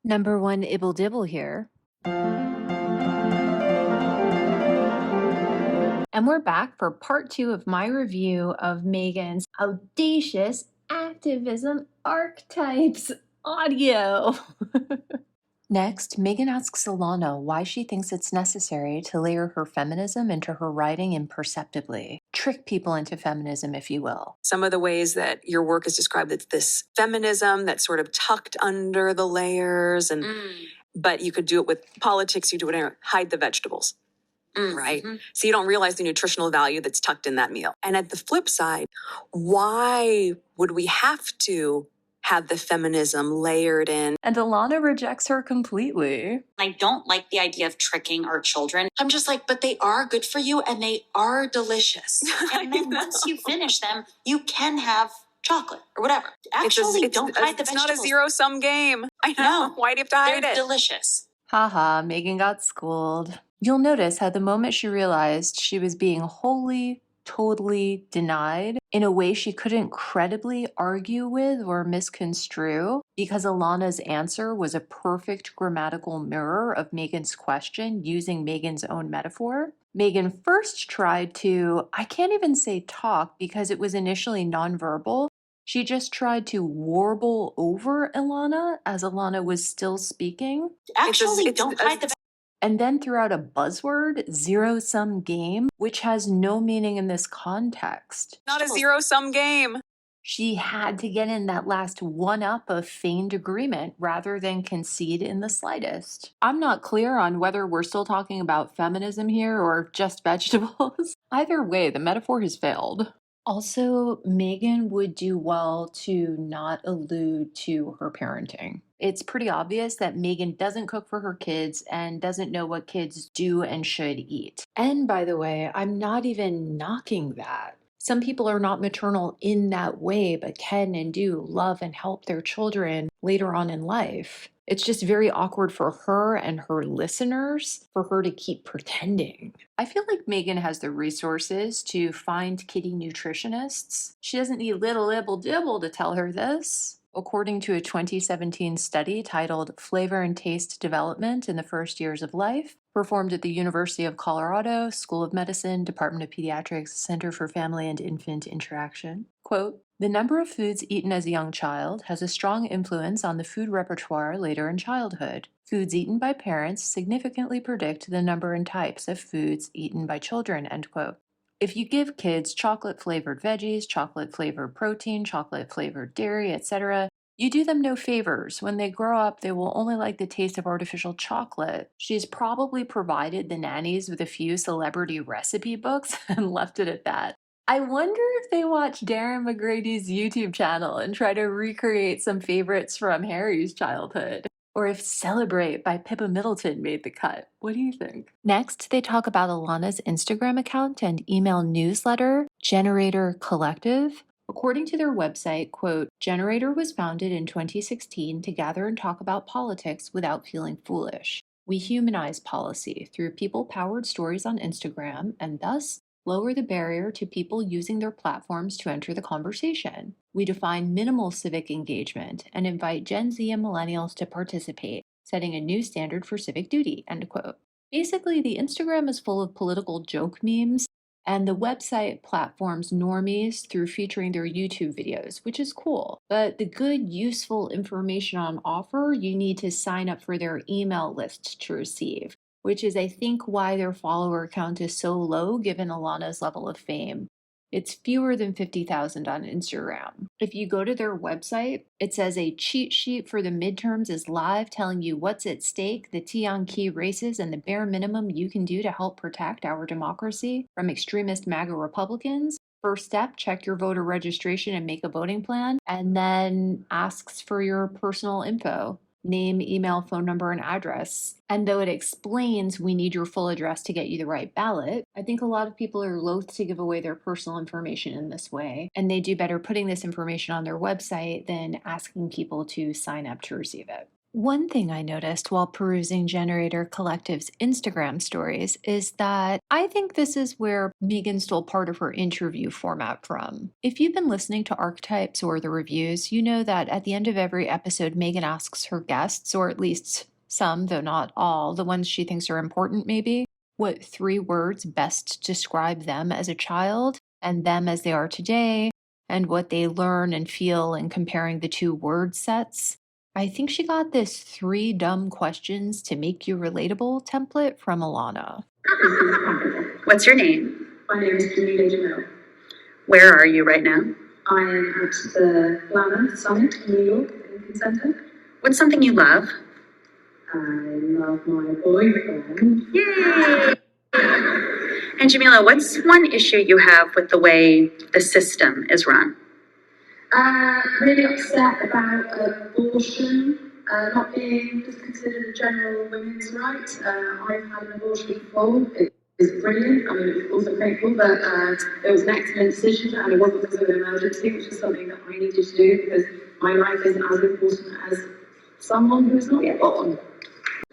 Number one, Ibble Dibble here. And we're back for part 2 of my review of Meghan's audacious activism archetypes audio. Next, Meghan asks Ilana why she thinks it's necessary to layer her feminism into her writing imperceptibly. Trick people into feminism, if you will. Some of the ways that your work is described, it's this feminism that's sort of tucked under the layers, and but you could do it with politics, you do it, hide the vegetables. Right? So you don't realize the nutritional value that's tucked in that meal. And at the flip side, why would we have to have the feminism layered in? And Alana rejects her completely. I don't like the idea of tricking our children. I'm just like, but they are good for you and they are delicious. And then once you finish them, you can have chocolate or whatever. Actually, don't hide the vegetables. It's not a zero-sum game. I know. No, why do you have to hide it? They're delicious. Haha, Meghan got schooled. You'll notice how the moment she realized she was being wholly, totally denied in a way she couldn't credibly argue with or misconstrue, because Alana's answer was a perfect grammatical mirror of Meghan's question using Meghan's own metaphor. Meghan first tried to, I can't even say talk because it was initially nonverbal. She just tried to warble over Ilana as Ilana was still speaking. Actually, don't hide the and then threw out a buzzword, zero-sum game, which has no meaning in this context. Not a zero-sum game. She had to get in that last one-up of feigned agreement rather than concede in the slightest. I'm not clear on whether we're still talking about feminism here or just vegetables. Either way, the metaphor has failed. Also, Meghan would do well to not allude to her parenting. It's pretty obvious that Meghan doesn't cook for her kids and doesn't know what kids do and should eat. And by the way, I'm not even knocking that. Some people are not maternal in that way, but can and do love and help their children later on in life. It's just very awkward for her and her listeners for her to keep pretending. I feel like Meghan has the resources to find kitty nutritionists. She doesn't need little Ibble Dibble to tell her this. According to a 2017 study titled Flavor and Taste Development in the First Years of Life, performed at the University of Colorado, School of Medicine, Department of Pediatrics, Center for Family and Infant Interaction, quote, "The number of foods eaten as a young child has a strong influence on the food repertoire later in childhood. Foods eaten by parents significantly predict the number and types of foods eaten by children," end quote. If you give kids chocolate-flavored veggies, chocolate-flavored protein, chocolate-flavored dairy, etc., you do them no favors. When they grow up, they will only like the taste of artificial chocolate. She's probably provided the nannies with a few celebrity recipe books and left it at that. I wonder if they watch Darren McGrady's YouTube channel and try to recreate some favorites from Harry's childhood. Or if Celebrate by Pippa Middleton made the cut. What do you think? Next, they talk about Alana's Instagram account and email newsletter, Generator Collective. According to their website, quote, "Generator was founded in 2016 to gather and talk about politics without feeling foolish. We humanize policy through people-powered stories on Instagram and thus lower the barrier to people using their platforms to enter the conversation. We define minimal civic engagement and invite Gen Z and millennials to participate, setting a new standard for civic duty," end quote. Basically, the Instagram is full of political joke memes, and the website platforms normies through featuring their YouTube videos, which is cool. But the good, useful information on offer, you need to sign up for their email list to receive, which is, I think, why their follower count is so low given Alana's level of fame. It's fewer than 50,000 on Instagram. If you go to their website, it says a cheat sheet for the midterms is live, telling you what's at stake, the tea on key races, and the bare minimum you can do to help protect our democracy from extremist MAGA Republicans. First step, check your voter registration and make a voting plan, and then asks for your personal info. Name, email, phone number, and address. And though it explains we need your full address to get you the right ballot, I think a lot of people are loath to give away their personal information in this way, and they do better putting this information on their website than asking people to sign up to receive it. One thing I noticed while perusing Generator Collective's Instagram stories is that I think this is where Meghan stole part of her interview format from. If you've been listening to Archetypes or the reviews, you know that at the end of every episode, Meghan asks her guests, or at least some, though not all, the ones she thinks are important maybe, what 3 words best describe them as a child and them as they are today, and what they learn and feel in comparing the 2 word sets. I think she got this 3 dumb questions to make you relatable template from Alana. What's your name? My name is Jameela Jamil. Where are you right now? I am at the Alana Summit in New York, Lincoln Center. What's something you love? I love my boyfriend. Yay! And Jameela, what's one issue you have with the way the system is run? Really upset about abortion not being just considered a general women's right. I've had an abortion before. It was brilliant. I mean, it was also painful, but it was an excellent decision, and it wasn't because of an emergency, which is something that I needed to do because my life isn't as important as someone who's not yet born.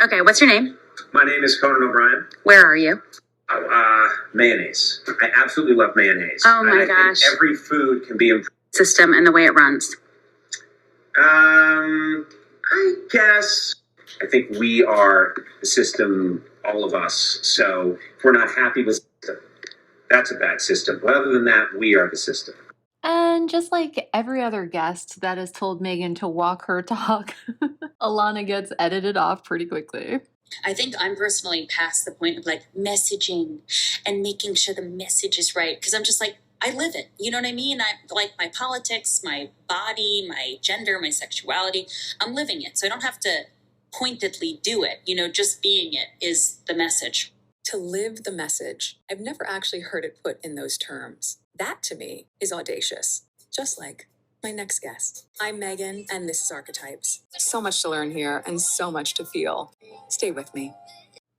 Okay, what's your name? My name is Conan O'Brien. Where are you? Mayonnaise. I absolutely love mayonnaise. Oh my and I gosh. think every food can be improved. System and the way it runs. I guess. I think we are the system, all of us. So if we're not happy with the system, that's a bad system. But other than that, we are the system. And just like every other guest that has told Meghan to walk her talk, Alana gets edited off pretty quickly. I think I'm personally past the point of like messaging and making sure the message is right. Because I'm just like, I live it. You know what I mean? I like my politics, my body, my gender, my sexuality. I'm living it. So I don't have to pointedly do it. You know, just being it is the message. To live the message. I've never actually heard it put in those terms. That to me is audacious. Just like my next guest. I'm Meghan, and this is Archetypes. So much to learn here and so much to feel. Stay with me.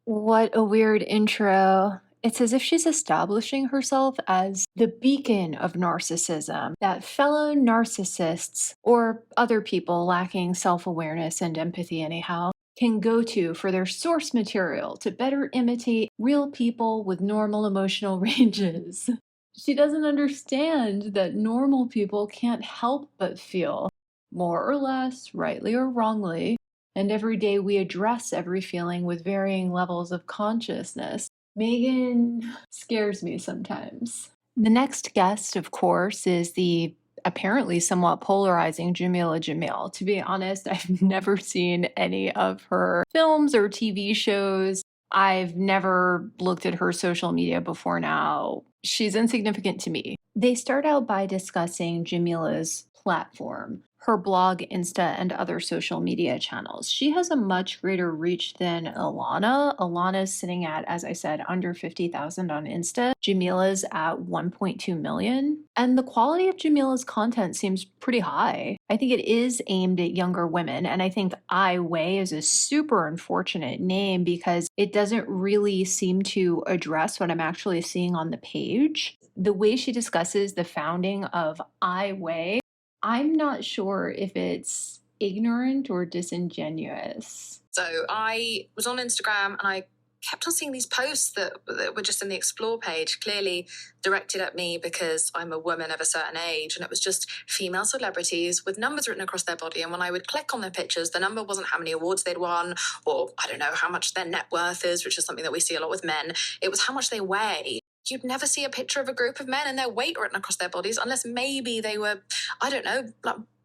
What a weird intro. It's as if she's establishing herself as the beacon of narcissism that fellow narcissists, or other people lacking self-awareness and empathy anyhow, can go to for their source material to better imitate real people with normal emotional ranges. She doesn't understand that normal people can't help but feel, more or less, rightly or wrongly, and every day we address every feeling with varying levels of consciousness. Meghan scares me sometimes. The next guest, of course, is the apparently somewhat polarizing Jameela Jamil. To be honest, I've never seen any of her films or TV shows. I've never looked at her social media before now. She's insignificant to me. They start out by discussing Jameela's platform, her blog, Insta, and other social media channels. She has a much greater reach than Ilana. Ilana's sitting at, as I said, under 50,000 on Insta. Jameela's at 1.2 million. And the quality of Jameela's content seems pretty high. I think it is aimed at younger women. And I think I Weigh is a super unfortunate name because it doesn't really seem to address what I'm actually seeing on the page. The way she discusses the founding of I Weigh, I'm not sure if it's ignorant or disingenuous. So I was on Instagram and I kept on seeing these posts that were just in the explore page, clearly directed at me because I'm a woman of a certain age, and it was just female celebrities with numbers written across their body. And when I would click on their pictures, the number wasn't how many awards they'd won, or I don't know how much their net worth is, which is something that we see a lot with men. It was how much they weigh. You'd never see a picture of a group of men and their weight written across their bodies unless maybe they were, I don't know,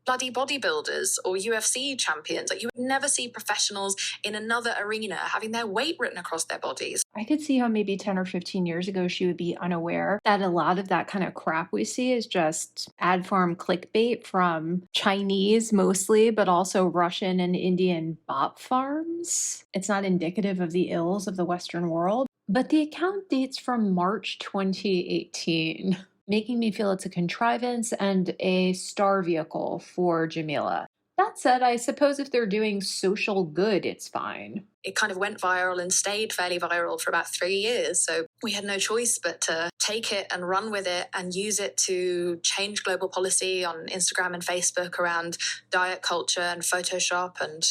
bloody bodybuilders or UFC champions. Like, you would never see professionals in another arena having their weight written across their bodies. I could see how maybe 10 or 15 years ago she would be unaware that a lot of that kind of crap we see is just ad farm clickbait from Chinese mostly, but also Russian and Indian bot farms. It's not indicative of the ills of the Western world. But the account dates from March 2018, making me feel it's a contrivance and a star vehicle for Jameela. That said, I suppose if they're doing social good, it's fine. It kind of went viral and stayed fairly viral for about 3 years, so we had no choice but to take it and run with it and use it to change global policy on Instagram and Facebook around diet culture and Photoshop. And,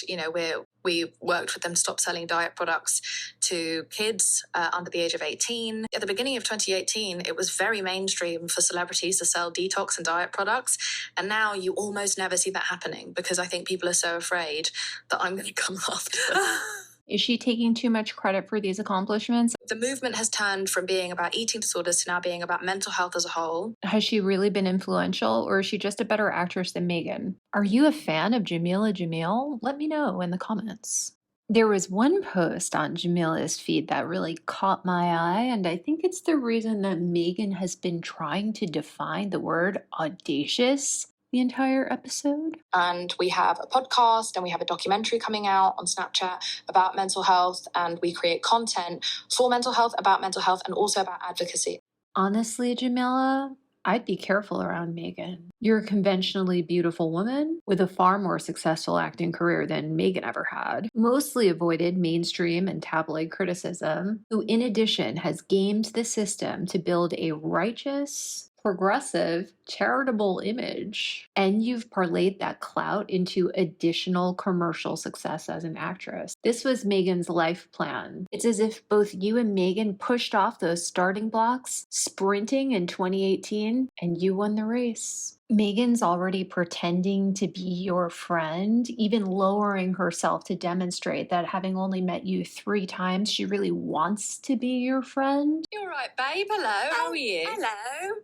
we worked with them to stop selling diet products to kids under the age of 18. At the beginning of 2018, it was very mainstream for celebrities to sell detox and diet products. And now you almost never see that happening because I think people are so afraid that I'm going to come after them. Is she taking too much credit for these accomplishments? The movement has turned from being about eating disorders to now being about mental health as a whole. Has she really been influential, or is she just a better actress than Meghan? Are you a fan of Jameela Jamil? Let me know in the comments. There was one post on Jameela's feed that really caught my eye, and I think it's the reason that Meghan has been trying to define the word audacious the entire episode. And we have a podcast and we have a documentary coming out on Snapchat about mental health, and we create content for mental health, about mental health, and also about advocacy. Honestly, Jameela, I'd be careful around Meghan. You're a conventionally beautiful woman with a far more successful acting career than Meghan ever had, mostly avoided mainstream and tabloid criticism, who in addition has gamed the system to build a righteous, progressive, charitable image. And you've parlayed that clout into additional commercial success as an actress. This was Meghan's life plan. It's as if both you and Meghan pushed off those starting blocks, sprinting in 2018, and you won the race. Meghan's already pretending to be your friend, even lowering herself to demonstrate that having only met you 3 times, she really wants to be your friend. You're right, babe. Hello. How are you? Hello.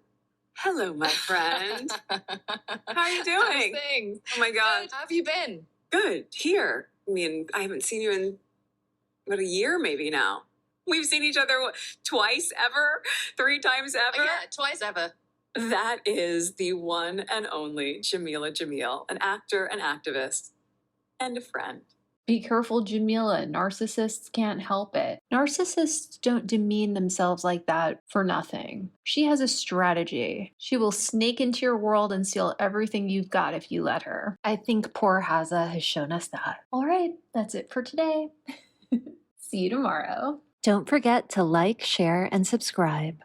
Hello, my friend. How are you doing? How's things? Oh my God. Good. How have you been? Good. Here. I mean, I haven't seen you in, a year maybe now. We've seen each other twice ever? 3 times ever? Yeah, twice ever. That is the one and only Jameela Jamil, an actor, an activist, and a friend. Be careful, Jameela. Narcissists can't help it. Narcissists don't demean themselves like that for nothing. She has a strategy. She will snake into your world and steal everything you've got if you let her. I think poor Haza has shown us that. All right, that's it for today. See you tomorrow. Don't forget to like, share, and subscribe.